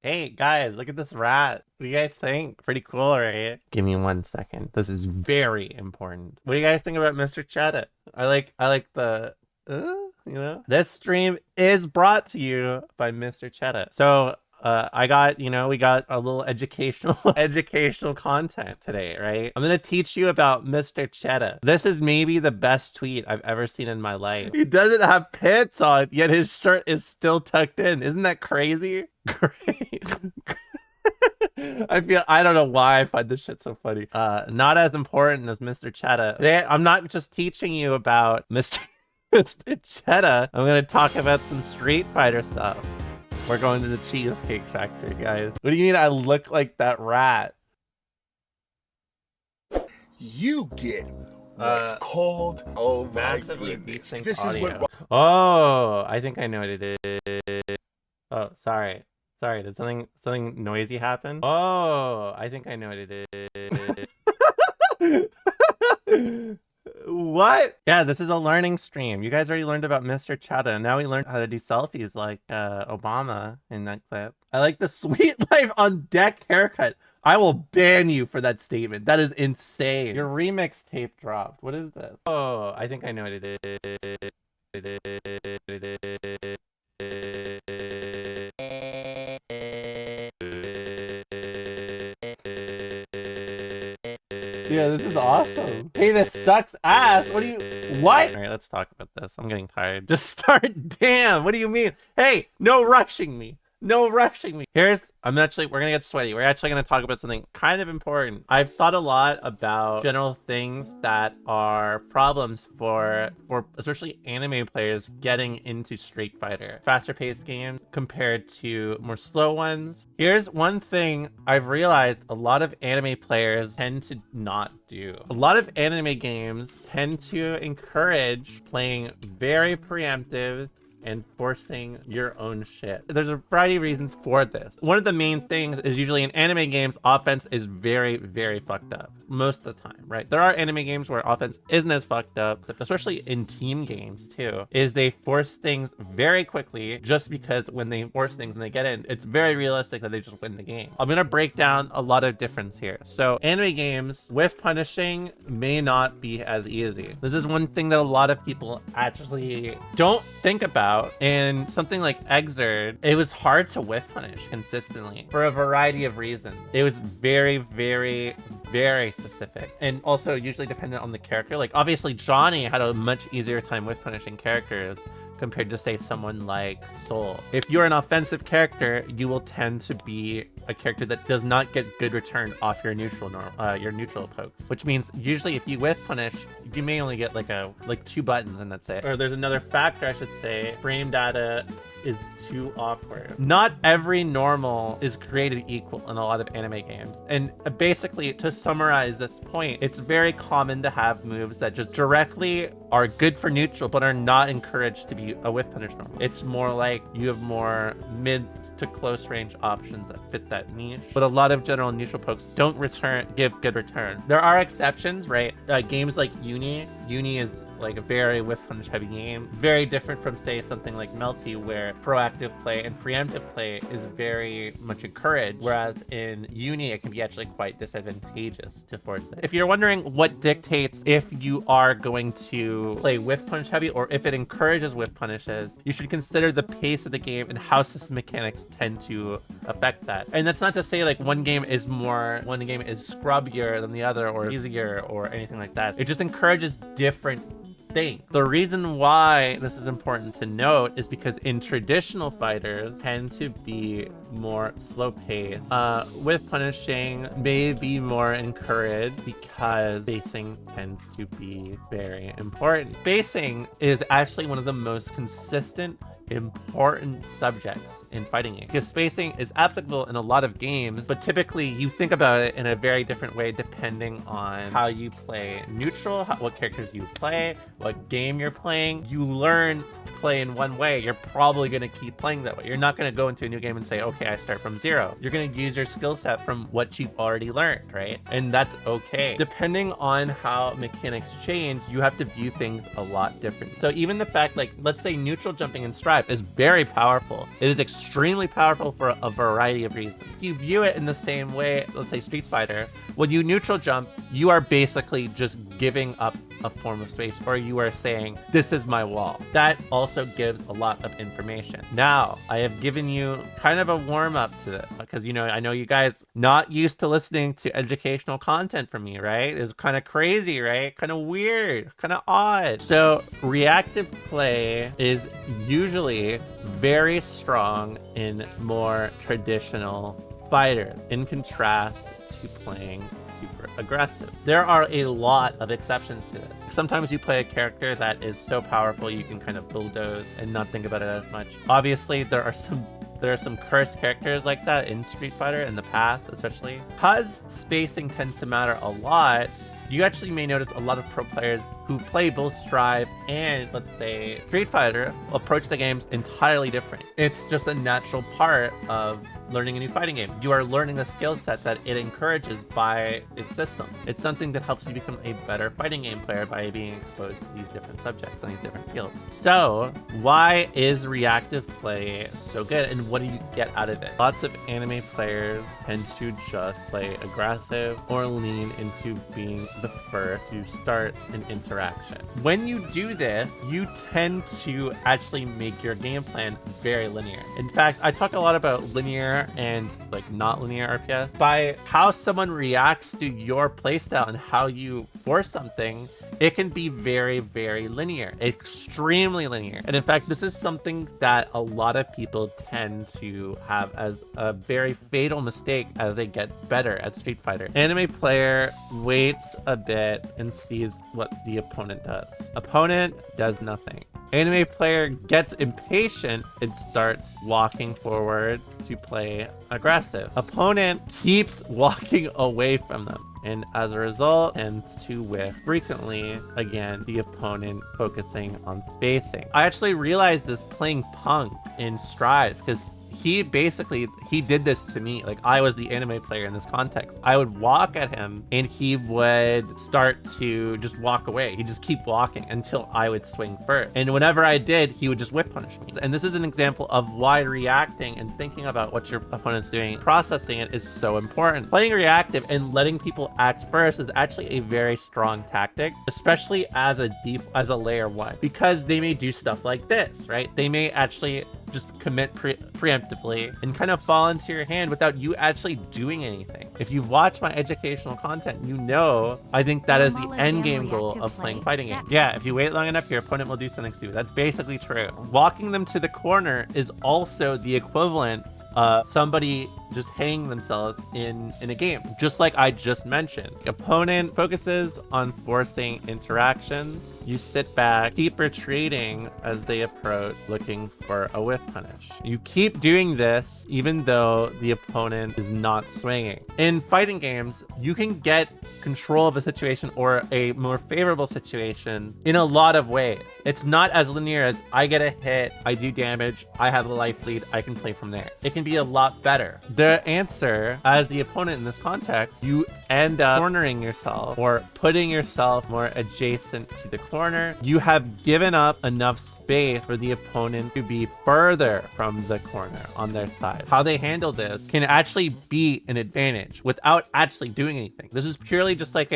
Hey guys, look at this rat. What do you guys think? Pretty cool, right? Give me 1 second. This is very important. What do you guys think about Mr. Chedda? I like the This stream is brought to you by Mr. Chedda. So we got a little educational educational content today, right? I'm gonna teach you about Mr. Chedda. This is maybe the best tweet I've ever seen in my life. He doesn't have pants on, yet his shirt is still tucked in. Isn't that crazy? Great. I don't know why I find this shit so funny. Not as important as Mr. Chedda. Today, I'm not just teaching you about Mr. Mr. Chedda. I'm gonna talk about some Street Fighter stuff. We're going to the Cheesecake Factory, guys. What do you mean I look like that rat? You get what's called, oh my goodness. This audio. Is what... Oh, I think I know what it is. Oh, sorry. Sorry, did something noisy happen? Oh, I think I know what it is. What? Yeah, this is a learning stream. You guys already learned about Mr. Chedda. Now we learned how to do selfies like Obama in that clip. I like the sweet life on deck haircut. I will ban you for that statement. That is insane. Your remix tape dropped. What is this? Oh, I think I know what it is. Yeah, this is awesome. Hey, this sucks ass. What? All right, let's talk about this. I'm getting tired. Just start. Damn, what do you mean? Hey, no rushing me. No rushing me. We're gonna get sweaty. We're actually gonna talk about something kind of important. I've thought a lot about general things that are problems for especially anime players getting into Street Fighter. Faster paced games compared to more slow ones. Here's one thing I've realized a lot of anime players tend to not do. A lot of anime games tend to encourage playing very preemptive and forcing your own shit. There's a variety of reasons for this. One of the main things is usually in anime games, offense is very, very fucked up most of the time, right? There are anime games where offense isn't as fucked up, especially in team games too, is they force things very quickly just because when they force things and they get in, it's very realistic that they just win the game. I'm gonna break down a lot of difference here. So anime games with punishing may not be as easy. This is one thing that a lot of people actually don't think about. And something like Exerd, it was hard to whiff punish consistently for a variety of reasons. It was very, very, very specific, and also usually dependent on the character. Like obviously Johnny had a much easier time whiff punishing characters compared to say someone like Soul. If you're an offensive character, you will tend to be a character that does not get good return off your neutral pokes, which means usually if you whiff punish, you may only get like 2 buttons and that's it. Or there's another factor I should say, frame data is too awkward. Not every normal is created equal in a lot of anime games. And basically, to summarize this point, it's very common to have moves that just directly are good for neutral, but are not encouraged to be a whiff punish normal. It's more like you have more mid to close range options that fit that niche. But a lot of general neutral pokes don't give good return. There are exceptions, right? Games like Uni is like a very whiff punish heavy game. Very different from say something like Melty where proactive play and preemptive play is very much encouraged, whereas in Uni it can be actually quite disadvantageous to force it. If you're wondering what dictates if you are going to play whiff punish heavy or if it encourages whiff punishes, you should consider the pace of the game and how system mechanics tend to affect that. And that's not to say like one game is scrubbier than the other or easier or anything like that. It just encourages different thing. The reason why this is important to note is because in traditional fighters tend to be more slow paced. With punishing may be more encouraged because spacing tends to be very important. Spacing is actually one of the most consistent important subjects in fighting games because spacing is applicable in a lot of games, but typically you think about it in a very different way depending on how you play neutral, what characters you play, what game you're playing. You learn to play in one way, you're probably going to keep playing that way. You're not going to go into a new game and say, okay, I start from 0. You're going to use your skill set from what you've already learned, right? And that's okay. Depending on how mechanics change, you have to view things a lot different. So even the fact, like, let's say neutral jumping and strike Strive is very powerful. It is extremely powerful for a variety of reasons. If you view it in the same way, let's say Street Fighter, when you neutral jump, you are basically just giving up a form of space, or you are saying, this is my wall. That also gives a lot of information. Now, I have given you kind of a warm up to this because, you know, I know you guys not used to listening to educational content from me, right? It's kind of crazy, right? Kind of weird, kind of odd. So reactive play is usually very strong in more traditional fighters, in contrast to playing super aggressive. There are a lot of exceptions to this. Sometimes you play a character that is so powerful you can kind of bulldoze and not think about it as much. Obviously, there are some cursed characters like that in Street Fighter in the past, especially. Because spacing tends to matter a lot, you actually may notice a lot of pro players who play both Strive and, let's say, Street Fighter approach the games entirely different. It's just a natural part of learning a new fighting game. You are learning a skill set that it encourages by its system. It's something that helps you become a better fighting game player by being exposed to these different subjects and these different fields. So why is reactive play so good, and what do you get out of it? Lots of anime players tend to just play aggressive or lean into being the first to start an interaction. When you do this, you tend to actually make your game plan very linear. In fact, I talk a lot about linear and like not linear RPS. By how someone reacts to your playstyle and how you force something, it can be very, very linear, extremely linear. And in fact, this is something that a lot of people tend to have as a very fatal mistake as they get better at Street Fighter. Anime player waits a bit and sees what the opponent does. Opponent does nothing. Anime player gets impatient and starts walking forward to play aggressive. Opponent keeps walking away from them, and as a result tends to whiff frequently. Again, the opponent focusing on spacing. I actually realized this playing Punk in Strive, because he did this to me. Like, I was the anime player in this context. I would walk at him and he would start to just walk away. He'd just keep walking until I would swing first. And whenever I did, he would just whip punish me. And this is an example of why reacting and thinking about what your opponent's doing, processing it, is so important. Playing reactive and letting people act first is actually a very strong tactic, especially as a layer 1, because they may do stuff like this, right? They may actually just commit preemptively and kind of fall into your hand without you actually doing anything. If you've watched my educational content, you know I think that is the end game goal of playing fighting games. Yeah, if you wait long enough, your opponent will do something stupid. That's basically true. Walking them to the corner is also the equivalent of somebody just hanging themselves in a game, just like I just mentioned. Opponent focuses on forcing interactions. You sit back, keep retreating as they approach, looking for a whiff punish. You keep doing this even though the opponent is not swinging. In fighting games, you can get control of a situation or a more favorable situation in a lot of ways. It's not as linear as I get a hit, I do damage, I have a life lead, I can play from there. It can be a lot better. The answer, as the opponent in this context, you end up cornering yourself or putting yourself more adjacent to the corner. You have given up enough space for the opponent to be further from the corner on their side. How they handle this can actually be an advantage without actually doing anything. This is purely just like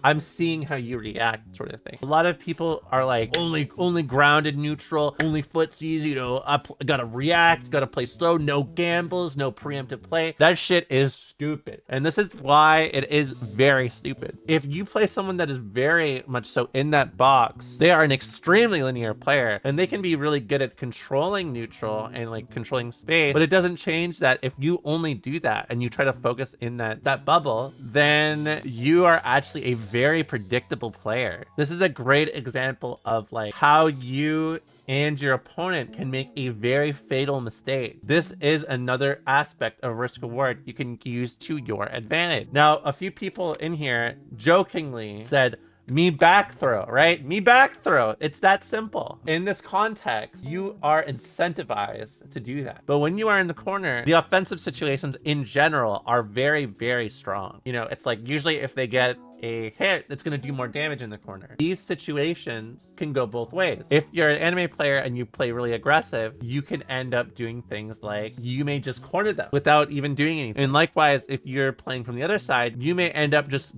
I'm seeing how you react sort of thing. A lot of people are like, only grounded neutral, only footsies, you know, gotta react, gotta play slow, no gambles, no preemptive play. That shit is stupid. And this is why it is very stupid. If you play someone that is very much so in that box, they are an extremely linear player and they can be really good at controlling neutral and like controlling space, but it doesn't change that if you only do that and you try to focus in that bubble, then you are actually a very predictable player. This is a great example of like how you and your opponent can make a very fatal mistake. This is another aspect of risk reward you can use to your advantage. Now, a few people in here jokingly said, me back throw, right? Me back throw. It's that simple. In this context, you are incentivized to do that. But when you are in the corner, the offensive situations in general are very, very strong. You know, it's like usually if they get a hit that's going to do more damage in the corner. These situations can go both ways. If you're an anime player and you play really aggressive, you can end up doing things like you may just corner them without even doing anything. And likewise, if you're playing from the other side, you may end up just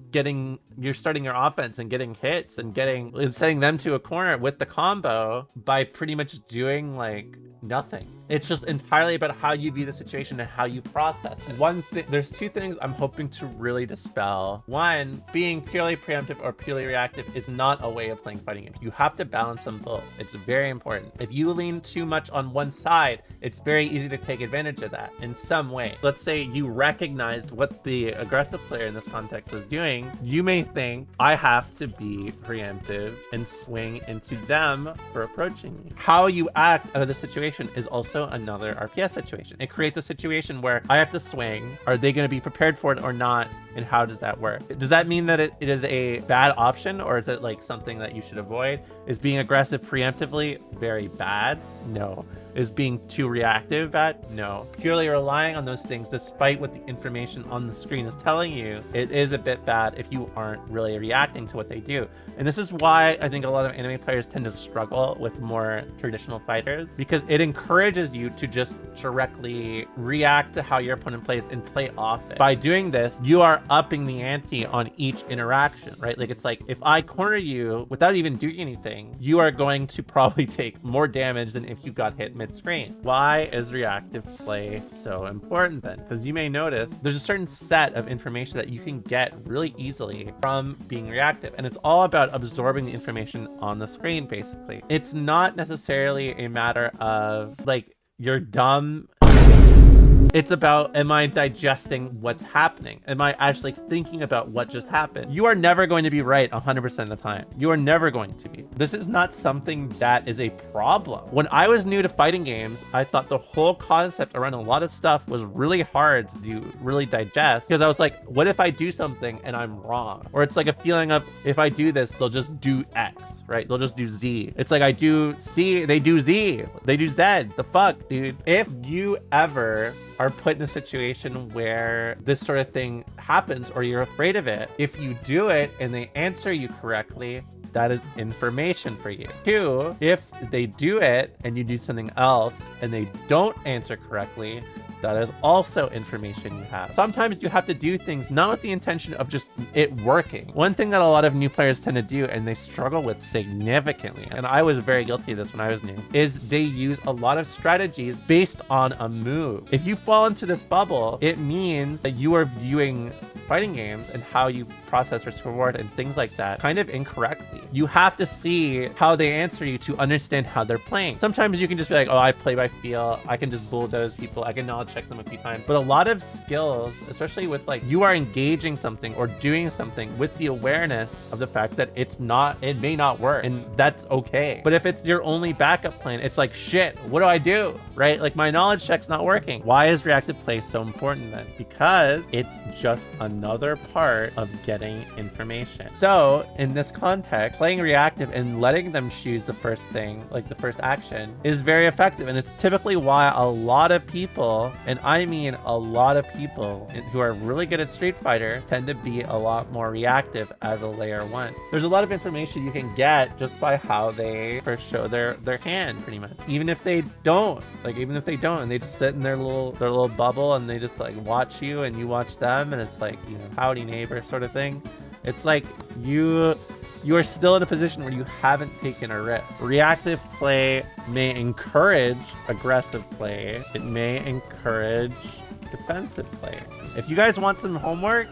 you're starting your offense and getting hits and setting them to a corner with the combo by pretty much doing like nothing. It's just entirely about how you view the situation and how you process it. There's two things I'm hoping to really dispel. One, being purely preemptive or purely reactive is not a way of playing fighting games. You have to balance them both. It's very important. If you lean too much on one side, it's very easy to take advantage of that in some way. Let's say you recognized what the aggressive player in this context was doing. You may think, I have to be preemptive and swing into them for approaching me. How you act out of the situation is also another RPS situation. It creates a situation where I have to swing. Are they going to be prepared for it or not? And how does that work? Does that mean that it is a bad option, or is it like something that you should avoid? Is being aggressive preemptively very bad? No. Is being too reactive bad? No. Purely relying on those things, despite what the information on the screen is telling you, it is a bit bad if you aren't really reacting to what they do. And this is why I think a lot of anime players tend to struggle with more traditional fighters, because it encourages you to just directly react to how your opponent plays and play off it. By doing this, you are upping the ante on each interaction, right? Like, it's like, if I corner you without even doing anything, you are going to probably take more damage than if you got hit mid-screen. Why is reactive play so important then? Because you may notice there's a certain set of information that you can get really easily from being reactive, and it's all about absorbing the information on the screen, basically. It's not necessarily a matter of like, you're dumb. It's about, am I digesting what's happening? Am I actually thinking about what just happened? You are never going to be right 100% of the time. You are never going to be. This is not something that is a problem. When I was new to fighting games, I thought the whole concept around a lot of stuff was really hard to really digest, because I was like, what if I do something and I'm wrong? Or it's like a feeling of, if I do this, they'll just do X, right? They'll just do Z. It's like, I do C, they do Z, they do Z. The fuck, dude? If you ever are put in a situation where this sort of thing happens, or you're afraid of it, if you do it and they answer you correctly, that is information for you. Two, if they do it and you do something else and they don't answer correctly, that is also information you have. Sometimes you have to do things not with the intention of just it working. One thing that a lot of new players tend to do, and they struggle with significantly, and I was very guilty of this when I was new, is they use a lot of strategies based on a move. If you fall into this bubble, it means that you are viewing fighting games and how you process risk reward and things like that kind of incorrectly. You have to see how they answer you to understand how they're playing. Sometimes you can just be like, oh, I play by feel. I can just bulldoze people. I can knowledge check them a few times. But a lot of skills, especially with like, you are engaging something or doing something with the awareness of the fact that it may not work, and that's okay. But if it's your only backup plan, it's like, shit, what do I do? Right? Like, my knowledge check's not working. Why is reactive play so important then? Because it's just another part of getting information. So in this context, playing reactive and letting them choose the first thing, like the first action, is very effective. And it's typically why a lot of people, and I mean a lot of people who are really good at Street Fighter, tend to be a lot more reactive as a layer 1. There's a lot of information you can get just by how they first show their hand, pretty much. Even if they don't, and they just sit in their little bubble and they just like watch you and you watch them, and it's like, you know, howdy neighbor sort of thing. It's like you are still in a position where you haven't taken a risk. Reactive play may encourage aggressive play. It may encourage defensive play. If you guys want some homework,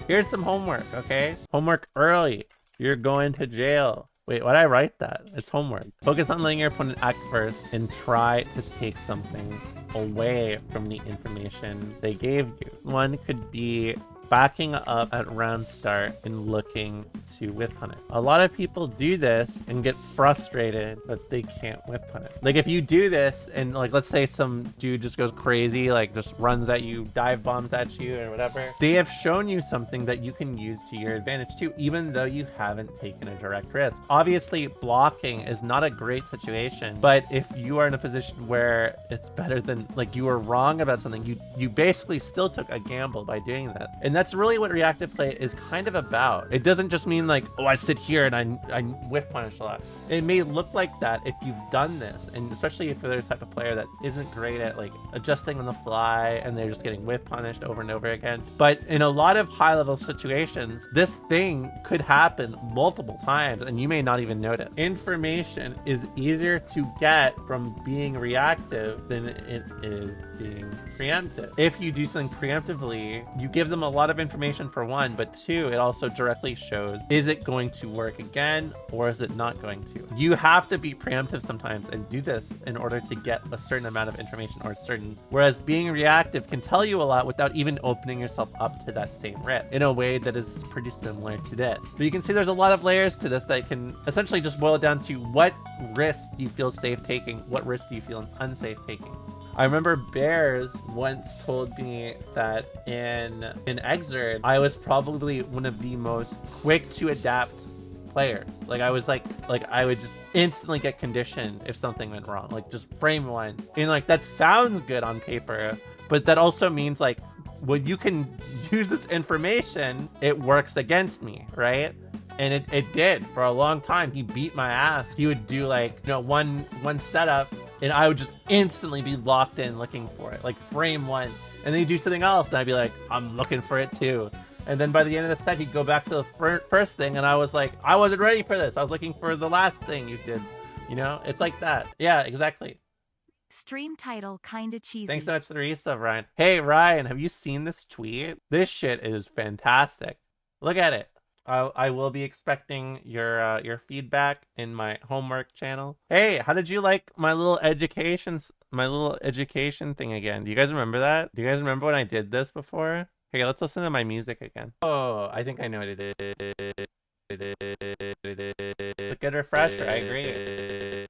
here's some homework, okay? Homework early. You're going to jail. Wait, why'd I write that? It's homework. Focus on letting your opponent act first and try to take something away from the information they gave you. One could be backing up at round start and looking to whip punish. A lot of people do this and get frustrated that they can't whip punish. Like, if you do this and, like, let's say some dude just goes crazy, like just runs at you, dive bombs at you or whatever, they have shown you something that you can use to your advantage too, even though you haven't taken a direct risk. Obviously, blocking is not a great situation, but if you are in a position where it's better than, like, you were wrong about something, you basically still took a gamble by doing that. And that's really what reactive play is kind of about. It doesn't just mean like, oh, I sit here and I whiff punish a lot. It may look like that if you've done this, and especially if you're the type of player that isn't great at like adjusting on the fly and they're just getting whiff punished over and over again. But in a lot of high level situations, this thing could happen multiple times and you may not even notice. Information is easier to get from being reactive than it is being preemptive. If you do something preemptively, you give them a lot of information for one, but two, it also directly shows, is it going to work again or is it not going to? You have to be preemptive sometimes and do this in order to get a certain amount of information or whereas being reactive can tell you a lot without even opening yourself up to that same risk in a way that is pretty similar to this. But you can see there's a lot of layers to this that can essentially just boil it down to what risk do you feel safe taking, what risk do you feel unsafe taking. I remember Bears once told me that in Exerd, I was probably one of the most quick to adapt players. Like I was like I would just instantly get conditioned if something went wrong, like just frame one. And like that sounds good on paper, but that also means like when you can use this information, it works against me, right? And it did for a long time. He beat my ass. He would do like, you know, one setup and I would just instantly be locked in looking for it, like frame one. And then he'd do something else and I'd be like, I'm looking for it too. And then by the end of the set, he'd go back to the first thing and I was like, I wasn't ready for this. I was looking for the last thing you did. You know, it's like that. Yeah, exactly. Stream title kinda cheesy. Thanks so much for the resub, Ryan. Hey, Ryan, have you seen this tweet? This shit is fantastic. Look at it. I will be expecting your feedback in my homework channel. Hey, how did you like my little education thing again? Do you guys remember that? Do you guys remember when I did this before? Hey, let's listen to my music again. Oh, I think I know what it is. It's a good refresher, I agree.